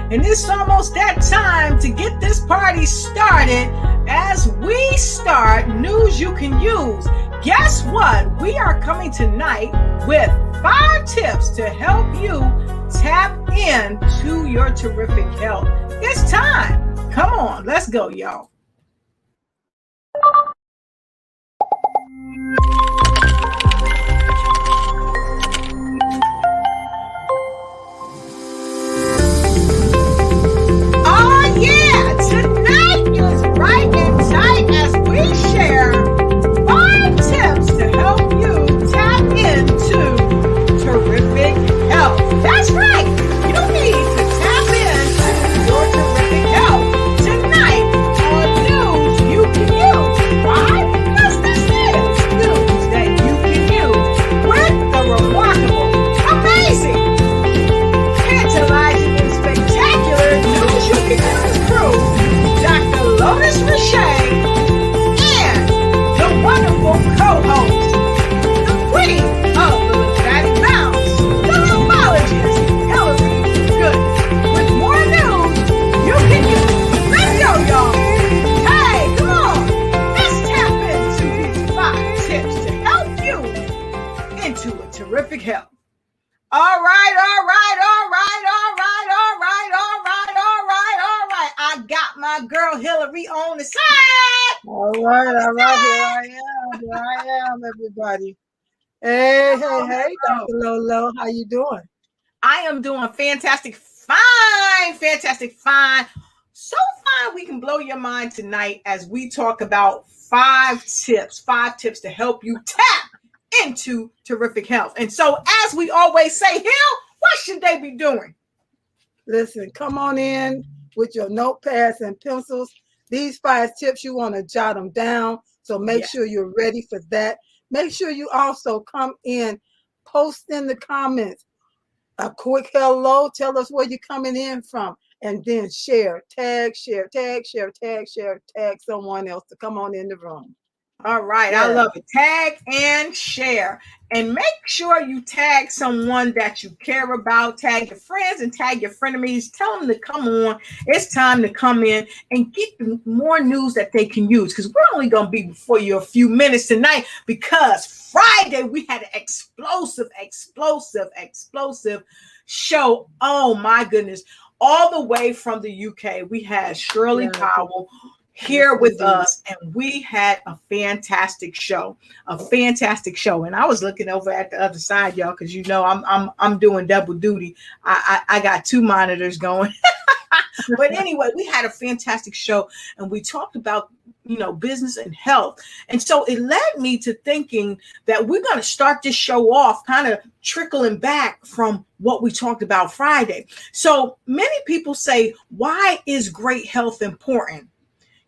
And it's almost that time to get this party started as we start News You Can Use. Guess what? We are coming tonight with 5 tips to help you tap into your terrific health. It's time. Come on, let's go, y'all. Tonight is right and tight as we share 5 tips to help you tap into terrific health. That's right. You need to tap into your terrific health tonight on News You Can Use. Why? Because this is news that you can use with the remarkable, amazing, tantalizing, and spectacular News You Can Use crew. Dr. Lotus, Riche, and the wonderful co-host, the queen of the lymphatic bounce, the lymphologist, Gooden, with more news you can use. Let's go, y'all. Hey, come on. Let's tap into these 5 tips to help you into a terrific health. All right. I got my girl Hillary on the side. All right. Here I am, everybody. Hey, Dr. Lolo, how you doing? I am doing fantastic fine. So fine we can blow your mind tonight as we talk about 5 tips to help you tap into terrific health. And so as we always say, Hill, what should they be doing? Listen, come on in with your notepads and pencils. These 5 tips, you want to jot them down. So make sure you're ready for that. Make sure you also come in, post in the comments a quick hello, tell us where you're coming in from, and then tag someone else to come on in the room. All right. Yeah. I love it. Tag and share. And make sure you tag someone that you care about. Tag your friends and tag your frenemies. Tell them to come on. It's time to come in and get more news that they can use. Because we're only going to be before you a few minutes tonight. Because Friday we had an explosive show. Oh, my goodness. All the way from the UK, we had Shirley Powell here with us, and we had a fantastic show. And I was looking over at the other side, y'all, because you know I'm doing double duty. I got 2 monitors going. But anyway, we had a fantastic show, and we talked about business and health. And so it led me to thinking that we're going to start this show off kind of trickling back from what we talked about Friday. So many people say, why is great health important?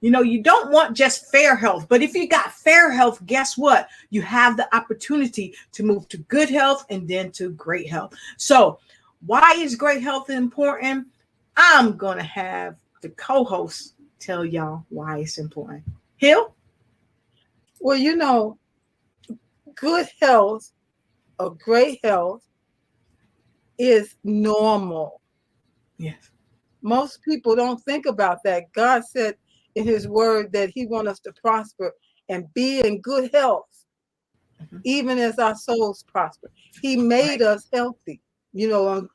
You don't want just fair health, but if you got fair health, guess what? You have the opportunity to move to good health and then to great health. So why is great health important? I'm going to have the co-host tell y'all why it's important. Hill? Well, good health or great health is normal. Yes. Most people don't think about that. God said in his word that he wants us to prosper and be in good health, even as our souls prosper. He made us healthy,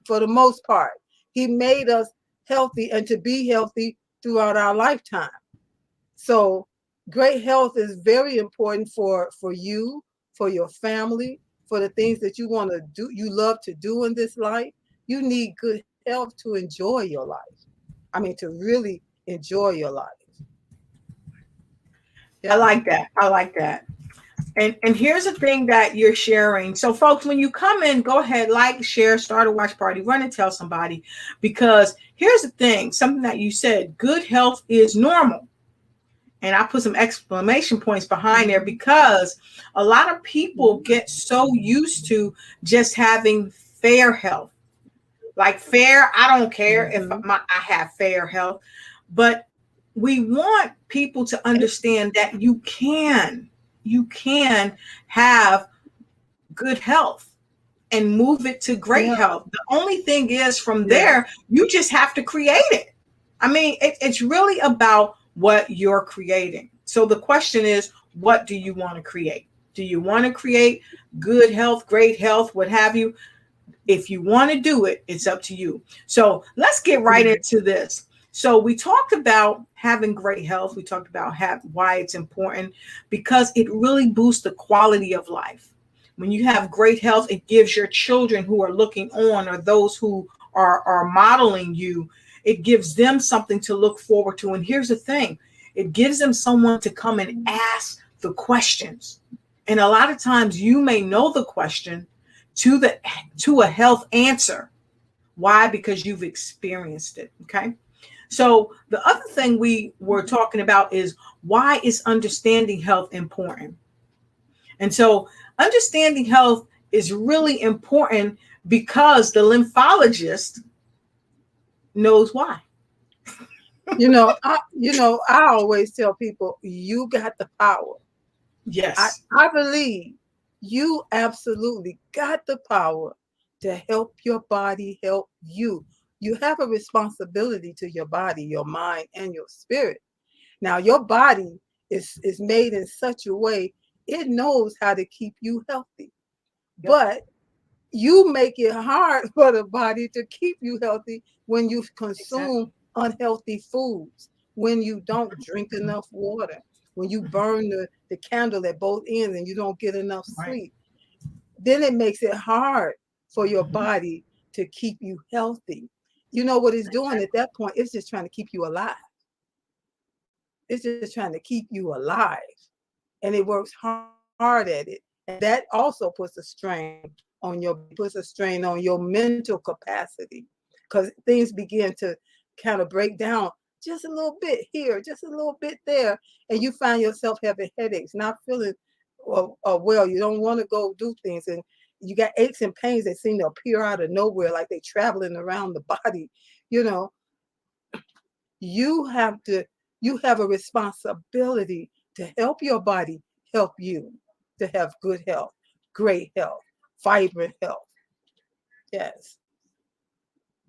for the most part. He made us healthy and to be healthy throughout our lifetime. So great health is very important for you, for your family, for the things that you want to do, you love to do in this life. You need good health to enjoy your life. To really enjoy your life. I like that. And here's the thing that you're sharing. So folks, when you come in, go ahead, like, share, start a watch party, run and tell somebody, because here's the thing, something that you said, good health is normal. And I put some exclamation points behind there because a lot of people get so used to just having fair health. Like fair, I don't care if I have fair health, but we want people to understand that you can have good health and move it to great health. The only thing is from there, you just have to create it. I mean, it's really about what you're creating. So the question is, what do you want to create? Do you want to create good health, great health, what have you? If you want to do it, it's up to you. So let's get right into this. So we talked about having great health. We talked about why it's important, because it really boosts the quality of life. When you have great health, it gives your children who are looking on, or those who are modeling you, it gives them something to look forward to. And here's the thing, it gives them someone to come and ask the questions. And a lot of times you may know the question to a health answer. Why? Because you've experienced it. Okay. So the other thing we were talking about is, why is understanding health important? And so understanding health is really important because the lymphologist knows why. I always tell people, you got the power. Yes. I believe you absolutely got the power to help your body help you. You have a responsibility to your body, your mind, and your spirit. Now, your body is made in such a way, it knows how to keep you healthy. Yep. But you make it hard for the body to keep you healthy when you consume unhealthy foods, when you don't drink enough water, when you burn the candle at both ends and you don't get enough sleep. Then it makes it hard for your body to keep you healthy. You know what it's doing at that point? It's just trying to keep you alive. It's just trying to keep you alive. And it works hard at it. And that also puts a strain on your mental capacity, because things begin to kind of break down just a little bit here, just a little bit there. And you find yourself having headaches, not feeling well. You don't want to go do things. And you got aches and pains that seem to appear out of nowhere, like they're traveling around the body. You have a responsibility to help your body help you to have good health, great health, vibrant health. Yes.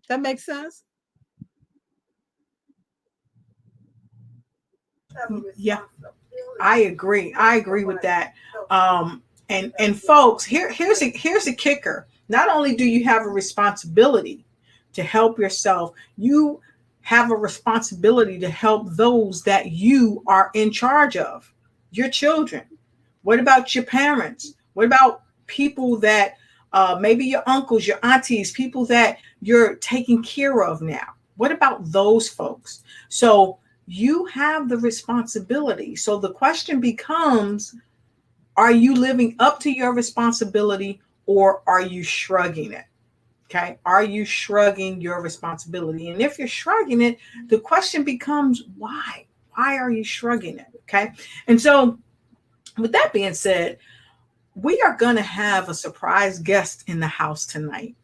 That makes sense? Yeah, I agree. I agree with that. And folks, here's a kicker. Not only do you have a responsibility to help yourself, you have a responsibility to help those that you are in charge of, your children. What about your parents? What about people that maybe your uncles, your aunties, people that you're taking care of now? What about those folks? So you have the responsibility. So the question becomes, are you living up to your responsibility, or are you shrugging it? Okay. Are you shrugging your responsibility? And if you're shrugging it, the question becomes, why? Why are you shrugging it? Okay. And so with that being said, we are going to have a surprise guest in the house tonight,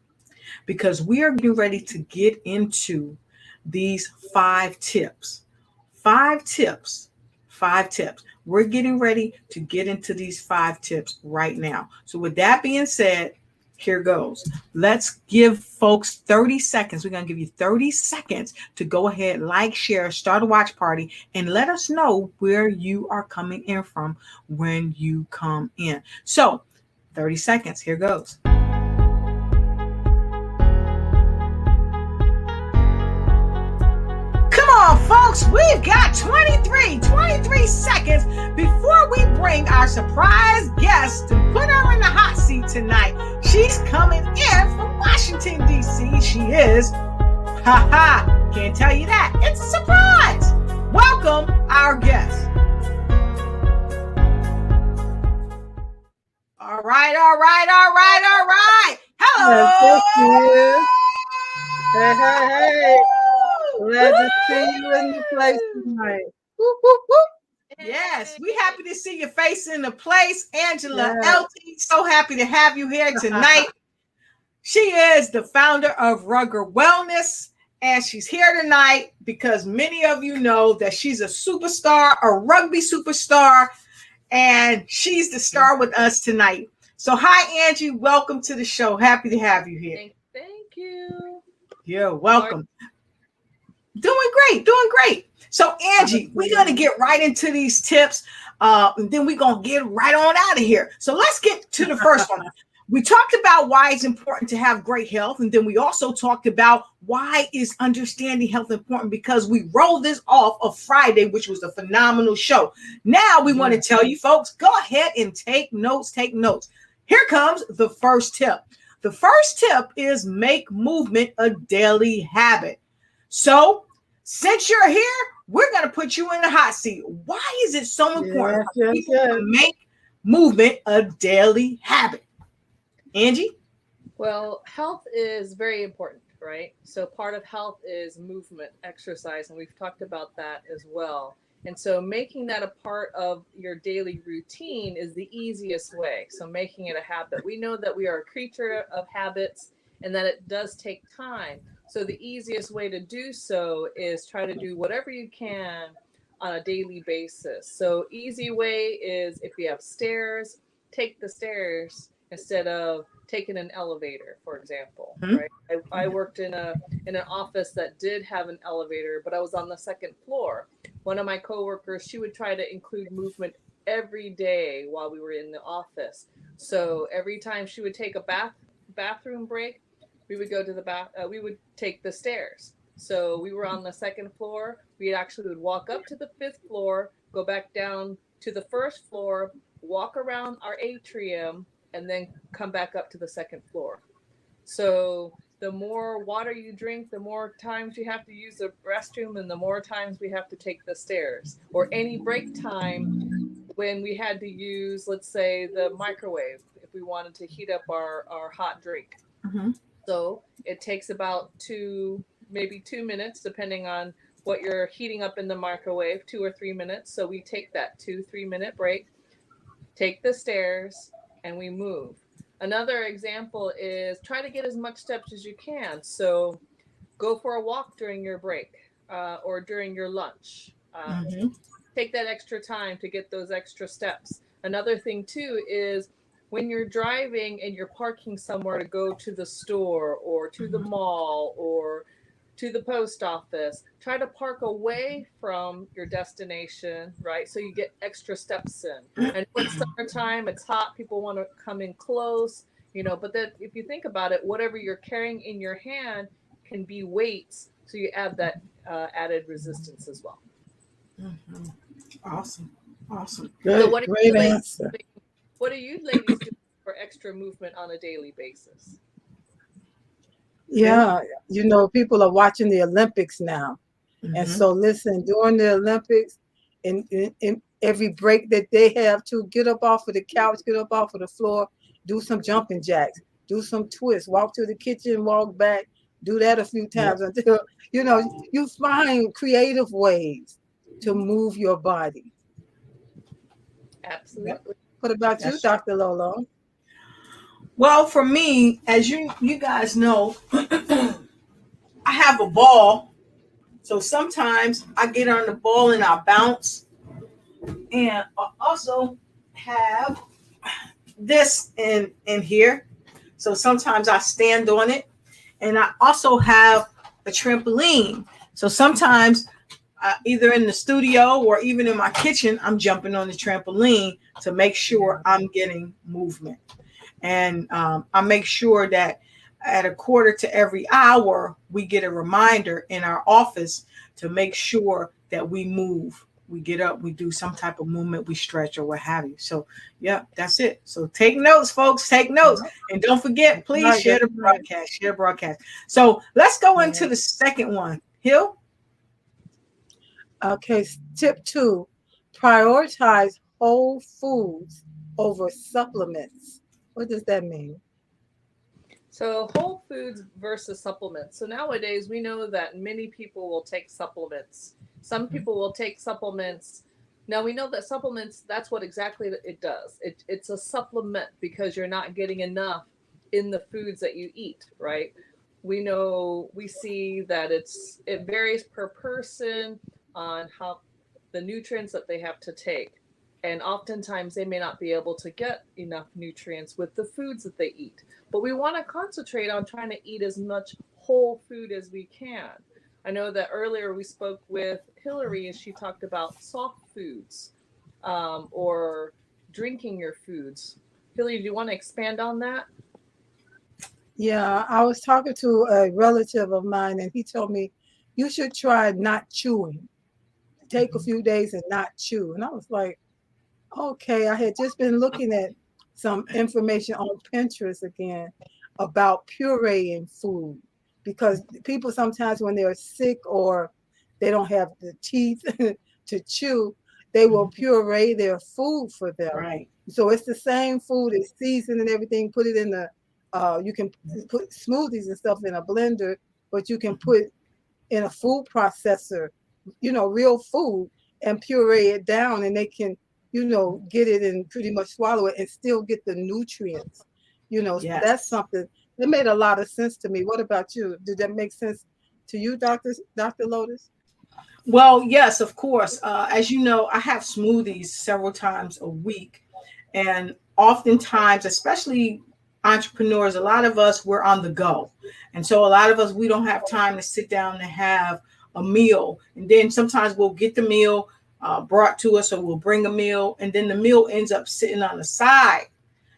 because we are getting ready to get into these 5 tips. 5 tips. We're getting ready to get into these 5 tips right now. So with that being said, here goes. Let's give folks 30 seconds. We're going to give you 30 seconds to go ahead, like, share, start a watch party, and let us know where you are coming in from when you come in. So 30 seconds. Here goes. Folks, we've got 23 seconds before we bring our surprise guest to put her in the hot seat tonight. She's coming in from Washington, D.C. She is. Can't tell you that. It's a surprise. Welcome our guest. All right. Hello. Hey. Glad to see you in the place tonight. Whoop, whoop, whoop. Yes, we happy to see your face in the place. Angela Elty, so happy to have you here tonight. She is the founder of Rugger Wellness, and she's here tonight because many of you know that she's a superstar, a rugby superstar, and she's the star with us tonight. So hi, Angie. Welcome to the show. Happy to have you here. Thank you. You're welcome. Doing great, doing great. So Angie, we're gonna get right into these tips, and then we're gonna get right on out of here. So let's get to the first one. We talked about why it's important to have great health, and then we also talked about why is understanding health important, because we rolled this off of Friday, which was a phenomenal show. Now we want to tell you folks, go ahead and take notes, take notes. Here comes the first tip. The first tip is make movement a daily habit. So since you're here, we're going to put you in the hot seat. Why is it so important for people to make movement a daily habit? Angie? Well, health is very important, right? So part of health is movement, exercise, and we've talked about that as well. And so making that a part of your daily routine is the easiest way. So making it a habit. We know that we are a creature of habits and that it does take time. So the easiest way to do so is try to do whatever you can on a daily basis. So easy way is if you have stairs, take the stairs instead of taking an elevator, for example, right? I worked in an office that did have an elevator, but I was on the second floor. One of my coworkers, she would try to include movement every day while we were in the office. So every time she would take a bathroom break, we would go to the we would take the stairs. So we were on the second floor. We actually would walk up to the fifth floor, go back down to the first floor, walk around our atrium, and then come back up to the second floor. So the more water you drink, the more times you have to use the restroom, and the more times we have to take the stairs. Or any break time when we had to use, let's say, the microwave if we wanted to heat up our hot drink. So it takes about maybe 2 minutes, depending on what you're heating up in the microwave, 2 or 3 minutes. So we take that 2-3 minute break, take the stairs, and we move. Another example is try to get as much steps as you can. So go for a walk during your break or during your lunch. Take that extra time to get those extra steps. Another thing too is when you're driving and you're parking somewhere to go to the store or to the mall or to the post office, try to park away from your destination, right? So you get extra steps in. And it's summertime, it's hot, people want to come in close, but then if you think about it, whatever you're carrying in your hand can be weights. So you add that added resistance as well. Awesome. Great, So great answer. what do you ladies do for extra movement on a daily basis? Yeah, people are watching the Olympics now. And so listen, during the Olympics, in every break that they have to get up off of the couch, get up off of the floor, do some jumping jacks, do some twists, walk to the kitchen, walk back, do that a few times until, you find creative ways to move your body. Absolutely. What about you, Dr. Lolo? Well, for me, as you guys know, I have a ball. So sometimes I get on the ball and I bounce. And I also have this in here. So sometimes I stand on it. And I also have a trampoline. So sometimes either in the studio or even in my kitchen, I'm jumping on the trampoline to make sure I'm getting movement. And I make sure that at a quarter to every hour, we get a reminder in our office to make sure that we move. We get up, we do some type of movement, we stretch or what have you. So, yeah, that's it. So take notes, folks, take notes. And don't forget, please share the broadcast. So let's go into the second one. Hill? Okay, tip 2, prioritize whole foods over supplements. What does that mean? So whole foods versus supplements. So nowadays we know that many people will take supplements. Some people will take supplements. Now we know that supplements, that's what exactly it does. It's a supplement because you're not getting enough in the foods that you eat, right? We see that it varies per person on how the nutrients that they have to take. And oftentimes they may not be able to get enough nutrients with the foods that they eat. But we want to concentrate on trying to eat as much whole food as we can. I know that earlier we spoke with Hillary and she talked about soft foods, or drinking your foods. Hillary, do you want to expand on that? Yeah, I was talking to a relative of mine, and he told me you should try not chewing. Take a few days and not chew. And I was like, okay. I had just been looking at some information on Pinterest again about pureeing food, because people sometimes when they're sick or they don't have the teeth to chew, they will puree their food for them. Right. So it's the same food, it's seasoned and everything. Put it in the you can put smoothies and stuff in a blender, but you can put in a food processor, real food, and puree it down, and they can, get it and pretty much swallow it and still get the nutrients. So that's something that made a lot of sense to me. What about you? Did that make sense to you, Dr. Lotus? Well, yes, of course. As you know, I have smoothies several times a week. And oftentimes, especially entrepreneurs, a lot of us, we're on the go. And so a lot of us, we don't have time to sit down and have a meal. And then sometimes we'll get the meal brought to us, or we'll bring a meal. And then the meal ends up sitting on the side.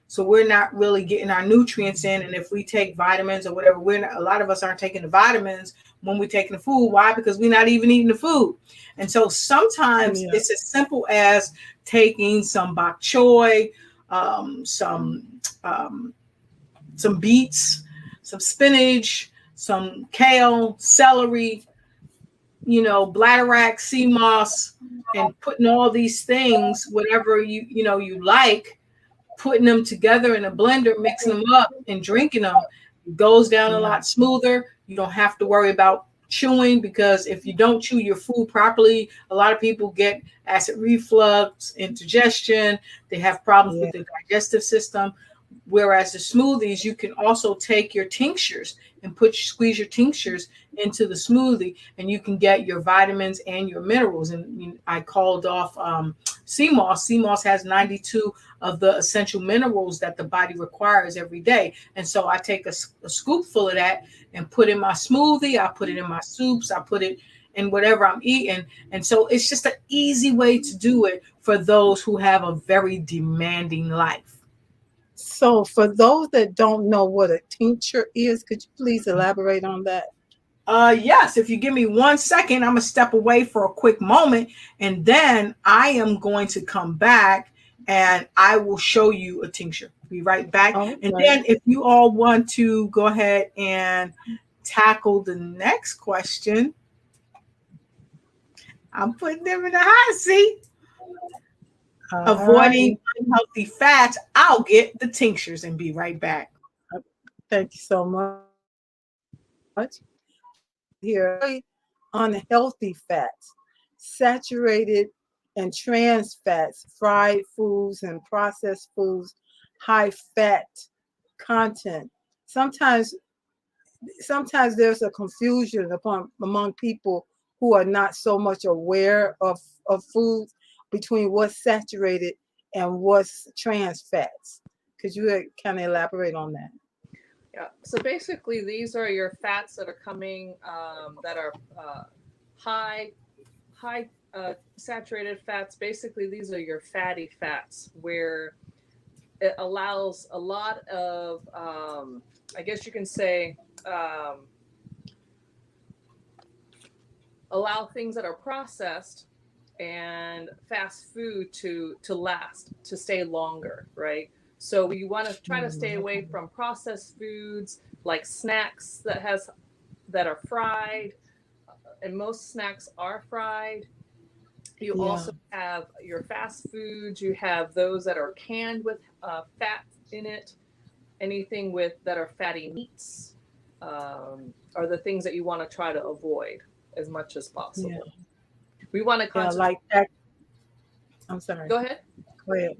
So we're not really getting our nutrients in. And if we take vitamins or whatever, a lot of us aren't taking the vitamins when we're taking the food. Why? Because we're not even eating the food. And so sometimes it's as simple as taking some bok choy, some beets, some spinach, some kale, celery, bladderwrack, sea moss, and putting all these things, whatever you like, putting them together in a blender, mixing them up and drinking them. It goes down a lot smoother. You don't have to worry about chewing, because if you don't chew your food properly, a lot of people get acid reflux, indigestion. They have problems with the digestive system. Whereas the smoothies, you can also take your tinctures and squeeze your tinctures into the smoothie, and you can get your vitamins and your minerals. And I called off sea moss. Sea moss has 92 of the essential minerals that the body requires every day. And so I take a scoopful of that and put in my smoothie. I put it in my soups. I put it in whatever I'm eating. And so it's just an easy way to do it for those who have a very demanding life. So for those that don't know what a tincture is, could you please elaborate on that? Yes, if you give me 1 second, I'm gonna step away for a quick moment, and then I am going to come back and I will show you a tincture. Be right back. Okay. And then if you all want to go ahead and tackle the next question, I'm putting them in the hot seat. Avoiding unhealthy fats. I'll get the tinctures and be right back. Thank you so much. Here, unhealthy fats, saturated and trans fats, fried foods and processed foods, high fat content. Sometimes there's a confusion among people who are not so much aware of foods, between what's saturated and what's trans fats. Could you kind of elaborate on that? Yeah. So basically, these are your fats that are coming, that are high saturated fats. Basically, these are your fatty fats, where it allows a lot of, I guess you can say, allow things that are processed and fast food to last, to stay longer, right? So we want to try to stay away from processed foods like snacks that are fried, and most snacks are fried. You also have your fast foods. You have those that are canned with fat in it. Anything that are fatty meats are the things that you want to try to avoid as much as possible. Yeah. We want to concentrate. I'm sorry. Go ahead. Go ahead.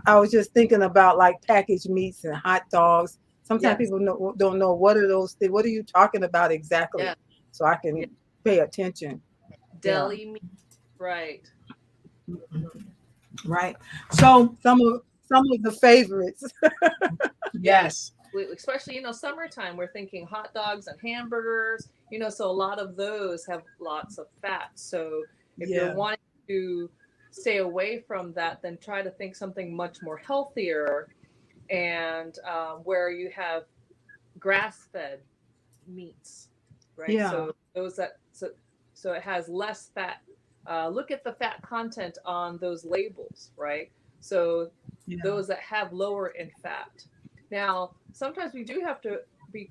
I was just thinking about like packaged meats and hot dogs. Sometimes people don't know what are those things. What are you talking about exactly? Yeah. So I can pay attention. Deli meat, right? Right. So some of the favorites. yes. Especially, summertime, we're thinking hot dogs and hamburgers, so a lot of those have lots of fat. So if you're Yeah. wanting to stay away from that, then try to think something much more healthier, and where you have grass-fed meats, right? Yeah. So so it has less fat. Look at the fat content on those labels, right? So Yeah. those that have lower in fat. Now, sometimes we do have to be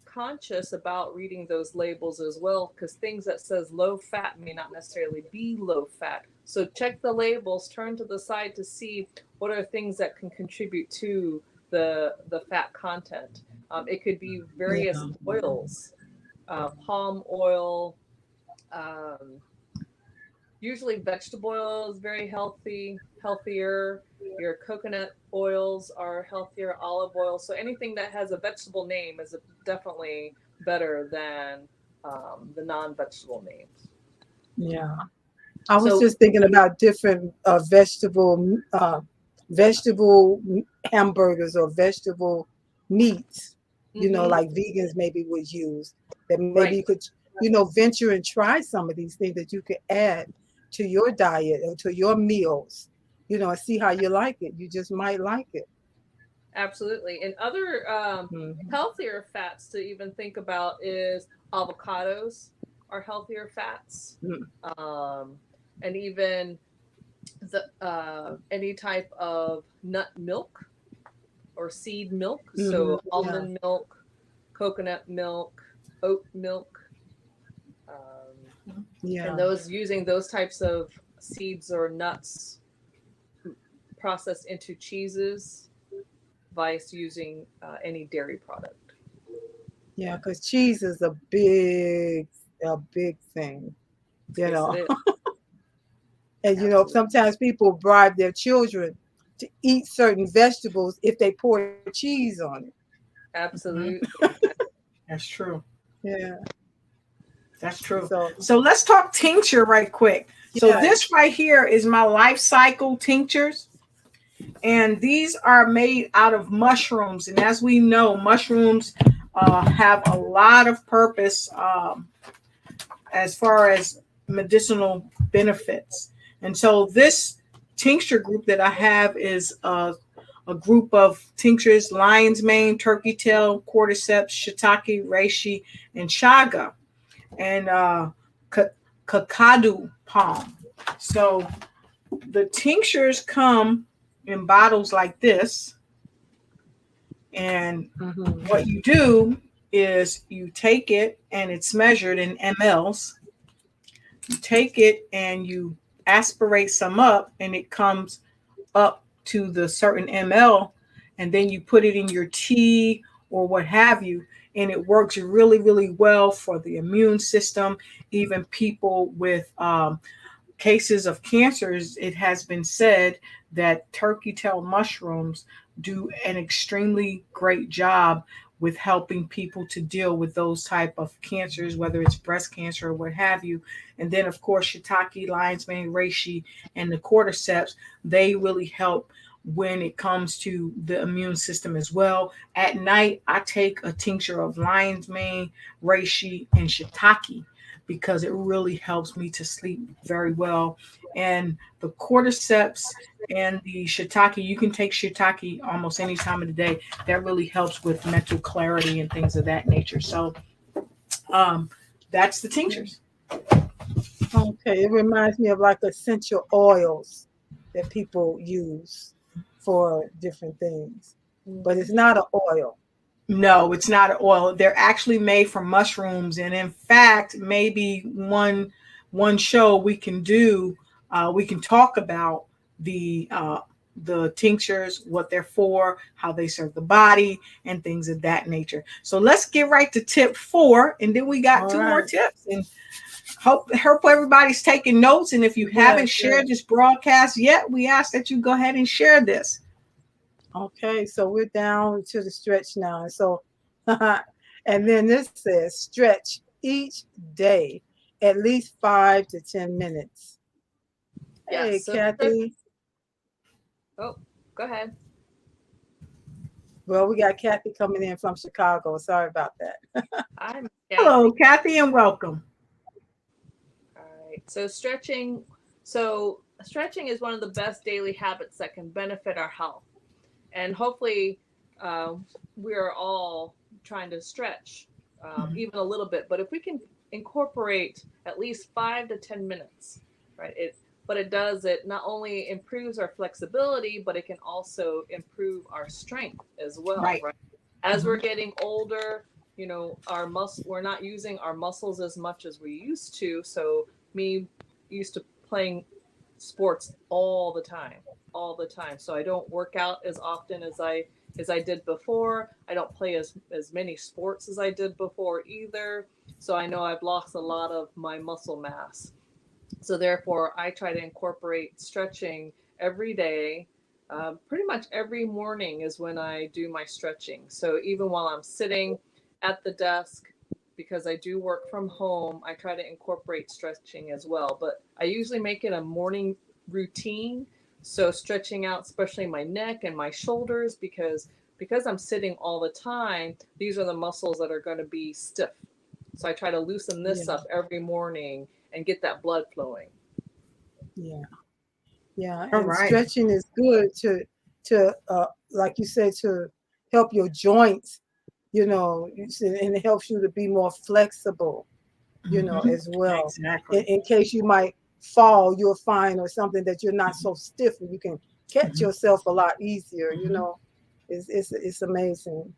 conscious about reading those labels as well, because things that says low fat may not necessarily be low fat. So check the labels, turn to the side to see what are things that can contribute to the fat content. It could be various Yeah. oils, palm oil, um, usually vegetable oil is very healthier. Your coconut oils are healthier, olive oil. So anything that has a vegetable name is definitely better than the non-vegetable names. Yeah. I was So just thinking about different vegetable hamburgers or vegetable meats, like vegans maybe would use. That maybe you right, could, venture and try some of these things that you could add to your diet or to your meals, and see how you like it. You just might like it. absolutely. And other Hmm. healthier fats to even think about is avocados are healthier fats, um, and even the any type of nut milk or seed milk. Hmm. So Yeah. almond milk, coconut milk, oat milk, and Yeah. those using those types of seeds or nuts processed into cheeses, vice using any dairy product. Yeah. Because cheese is a big thing, you Yes, it know. is. And Absolutely. sometimes people bribe their children to eat certain vegetables if they pour cheese on it. Mhm. Absolutely. That's true. Yeah. That's true. So So let's talk tincture right quick. So yeah. this right here is my life cycle tinctures, and these are made out of mushrooms. And as we know, mushrooms have a lot of purpose as far as medicinal benefits. And so this tincture group that I have is a group of tinctures: lion's mane, turkey tail, cordyceps, shiitake, reishi, and chaga, and kakadu palm. So the tinctures come in bottles like this, and Hmm. what you do is you take it and it's measured in mLs. You take it and you aspirate some up, and it comes up to the certain ml, and then you put it in your tea or what have you, and it works really, really well for the immune system. Even people with cases of cancers, it has been said that turkey tail mushrooms do an extremely great job with helping people to deal with those type of cancers, whether it's breast cancer or what have you. And then of course shiitake, lion's mane, reishi, and the cordyceps, they really help when it comes to the immune system as well. At night I take a tincture of lion's mane, reishi, and shiitake because it really helps me to sleep very well. And the cordyceps and the shiitake, you can take shiitake almost any time of the day. That really helps with mental clarity and things of that nature. So um, that's the tinctures. Okay. It reminds me of like essential oils that people use for different things, but it's Mhm. not an oil. No, it's not an oil. They're actually made from mushrooms, and in fact, maybe one show we can do, we can talk about the tinctures, what they're for, how they serve the body, and things of that nature. So let's get right to tip 4, and then we got All two more right. tips. And hope everybody's taking notes. And if you haven't Yes. shared Yes. this broadcast yet, we ask that you go ahead and share this. Okay. So we're down to the stretch now. And so, and then this says stretch each day at least 5 to 10 minutes. Yes. Hey, So Kathy. Oh, go ahead. Well, we got Kathy coming in from Chicago. Sorry about that. I'm Hello, Kathy. Kathy, and welcome. All right. So stretching. So stretching is one of the best daily habits that can benefit our health, and hopefully, uh, we are all trying to stretch even a little bit. But if we can incorporate at least 5 to 10 minutes, right? It does it not only improves our flexibility, but it can also improve our strength as well, Right. right? As Mhm. we're getting older, we're not using our muscles as much as we used to. So me used to playing sports all the time. So I don't work out as often as I did before. I don't play as many sports as I did before either. So I know I've lost a lot of my muscle mass. So therefore, I try to incorporate stretching every day. Pretty much every morning is when I do my stretching. So even while I'm sitting at the desk, because I do work from home, I try to incorporate stretching as well. But I usually make it a morning routine. So stretching out, especially my neck and my shoulders, because I'm sitting all the time, these are the muscles that are going to be stiff. So I try to loosen this Yeah, up every morning and get that blood flowing. yeah, yeah. All And right. stretching is good to like you said, to help your joints. And it helps you to be more flexible. Mhm. As well. In, Exactly. in case you might fall, you'll find or something that you're not so stiff, and you can catch Mhm. yourself a lot easier. Mhm. It's amazing.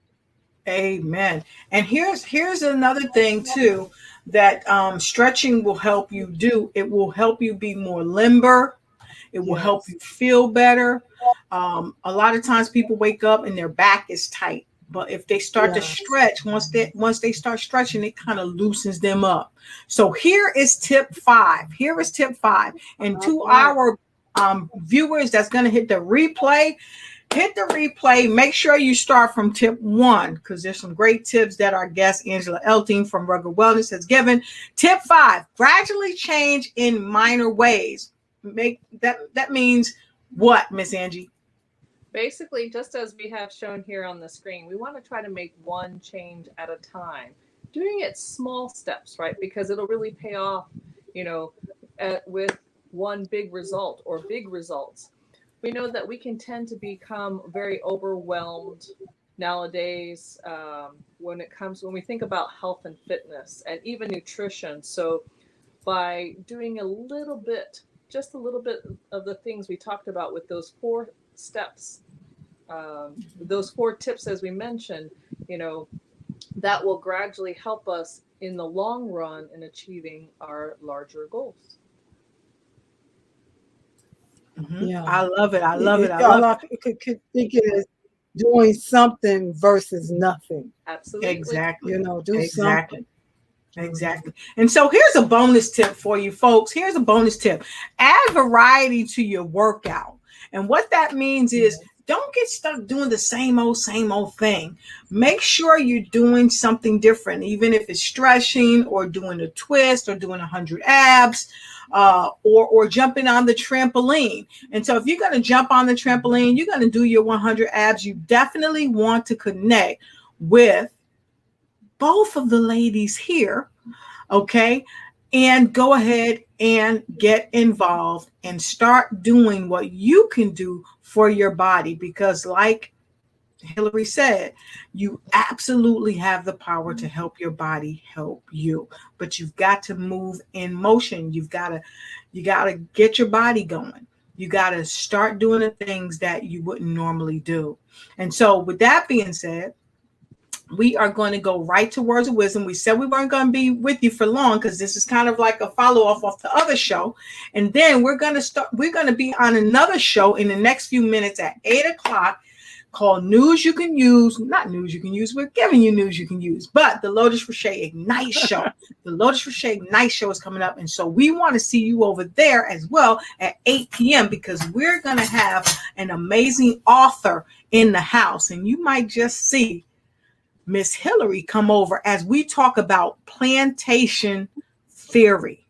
Amen. And here's another thing too that stretching will help you do. It will help you be more limber. It will help Yes. you feel better. A lot of times people wake up and their back is tight, but if they start to Yes. stretch, once they start stretching, it kind of loosens them up. So here is tip 5. Here is tip 5, and All to right. our viewers that's going to hit the replay. Hit the replay. Make sure you start from tip 1 because there's some great tips that our guest Angela Elting from Rugged Wellness has given. Tip 5: gradually change in minor ways. Make that means what, Miss Angie? Basically, just as we have shown here on the screen, we want to try to make one change at a time, doing it small steps, right? Because it'll really pay off, you know, with one big result or big results. We know that we can tend to become very overwhelmed nowadays when we think about health and fitness and even nutrition. So by doing a little bit, just a little bit of the things we talked about with those 4 steps, those 4 tips, as we mentioned, you know, that will gradually help us in the long run in achieving our larger goals. Yeah. I love it. I love it. I A love lot of people could think it is doing something versus nothing. it. Absolutely. Exactly. Do something. Exactly. Exactly. And so here's a bonus tip for you folks. Here's a bonus tip. Add variety to your workout. And what that means is Yes. don't get stuck doing the same old thing. Make sure you're doing something different, even if it's stretching or doing a twist or doing 100 abs, or jumping on the trampoline. And so if you're going to jump on the trampoline, you're going to do your 100 abs. You definitely want to connect with both of the ladies here, okay? And go ahead and get involved and start doing what you can do for your body because, like Hillary said, you absolutely have the power to help your body help you, but you've got to move in motion. You got to get your body going. You got to start doing the things that you wouldn't normally do. And so with that being said, we are going to go right to words of wisdom. We said we weren't going to be with you for long because this is kind of like a follow off the other show. And then we're going to be on another show in the next few minutes at 8 o'clock called News You Can Use. Not news you can use. We're giving you news you can use, but the Lotus Riche Ignite show. The Lotus Riche Ignite show is coming up. And so we want to see you over there as well at 8 p.m. because we're going to have an amazing author in the house. And you might just see Miss Hillary come over as we talk about plantation theory.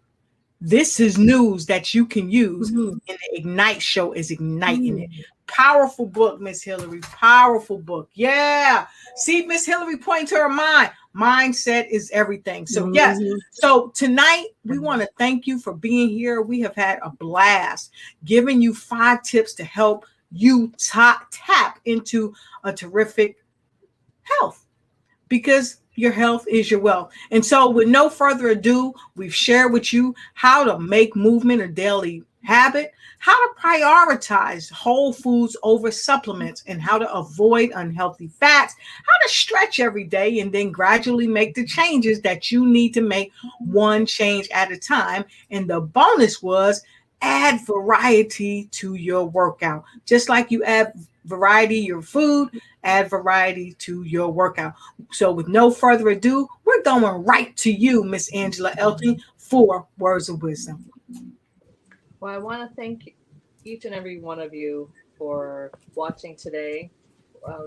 This is news that you can use, and the Ignite show is igniting it. Powerful book, Miss Hillary. Powerful book. Yeah. See, Miss Hillary pointing to her mind. Mindset is everything. So, yes. So, tonight, we want to thank you for being here. We have had a blast giving you 5 tips to help you tap into a terrific health, because your health is your wealth. And so, with no further ado, we've shared with you how to make movement a daily habit, how to prioritize whole foods over supplements, and how to avoid unhealthy fats, how to stretch every day, and then gradually make the changes that you need to make, one change at a time. And the bonus was add variety to your workout. Just like you add variety to your food, add variety to your workout. So with no further ado, we're going right to you, Miss Angela Elton, for words of wisdom. Well, I want to thank each and every one of you for watching today,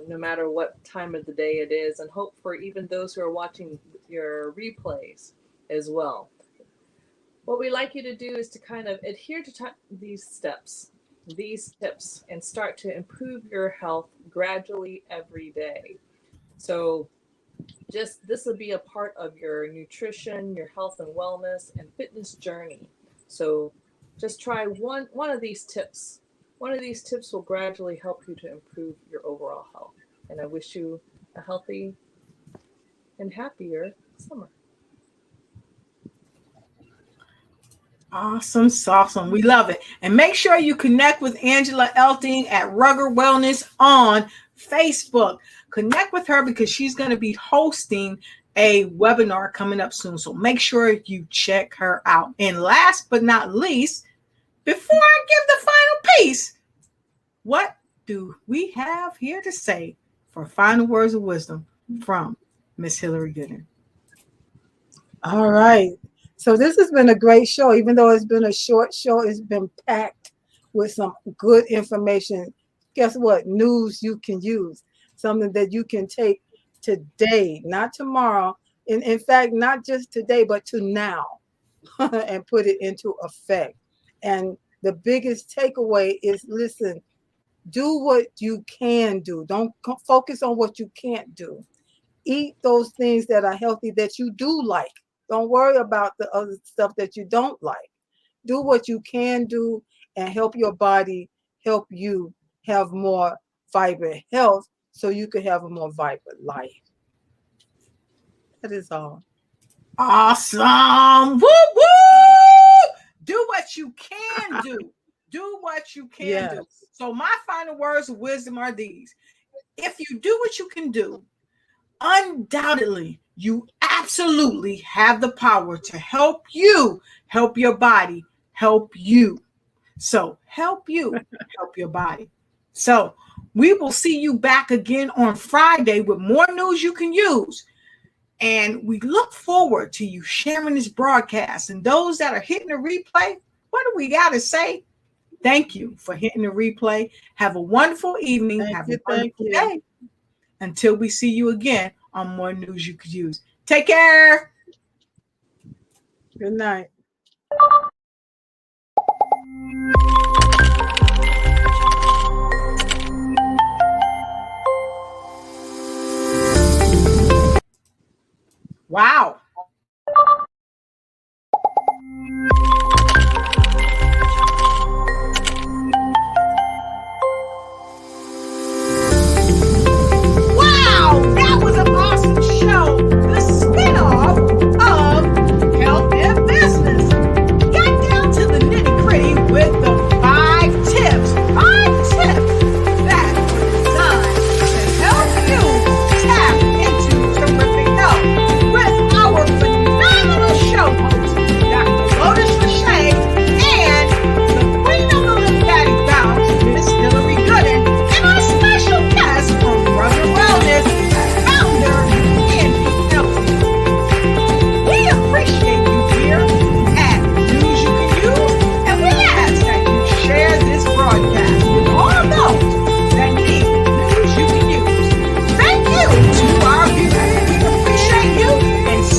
no matter what time of the day it is, and hope for even those who are watching your replays as well. What we like you to do is to kind of adhere to these steps, these tips, and start to improve your health gradually every day. So just this will be a part of your nutrition, your health and wellness and fitness journey. So just try one of these tips. One of these tips will gradually help you to improve your overall health. And I wish you a healthy and happier summer. Awesome, awesome. We love it. And make sure you connect with Angela Elting at Rugged Wellness on Facebook. Connect with her because she's going to be hosting a webinar coming up soon. So make sure you check her out. And last but not least, before I give the final piece, what do we have here to say for final words of wisdom from Miss Hillary Gooden? All right. So this has been a great show. Even though it's been a short show, it's been packed with some good information. Guess what? News you can use. Something that you can take today, not tomorrow. In fact, not just today, but to now and put it into effect. And the biggest takeaway is, listen, do what you can do. Don't focus on what you can't do. Eat those things that are healthy that you do like. Don't worry about the other stuff that you don't like. Do what you can do and help your body help you have more vibrant health so you can have a more vibrant life. That is all. Awesome. Woo, woo! Do what you can do. Do what you can do. So my final words of wisdom are these. If you do what you can do, undoubtedly, you absolutely have the power to help you, help your body, help you. So help you, help your body. So we will see you back again on Friday with more news you can use. And we look forward to you sharing this broadcast. And those that are hitting the replay, what do we got to say? Thank you for hitting the replay. Have a wonderful evening. Have a wonderful day. Until we see you again on more news you could use. Take care. Good night. Wow.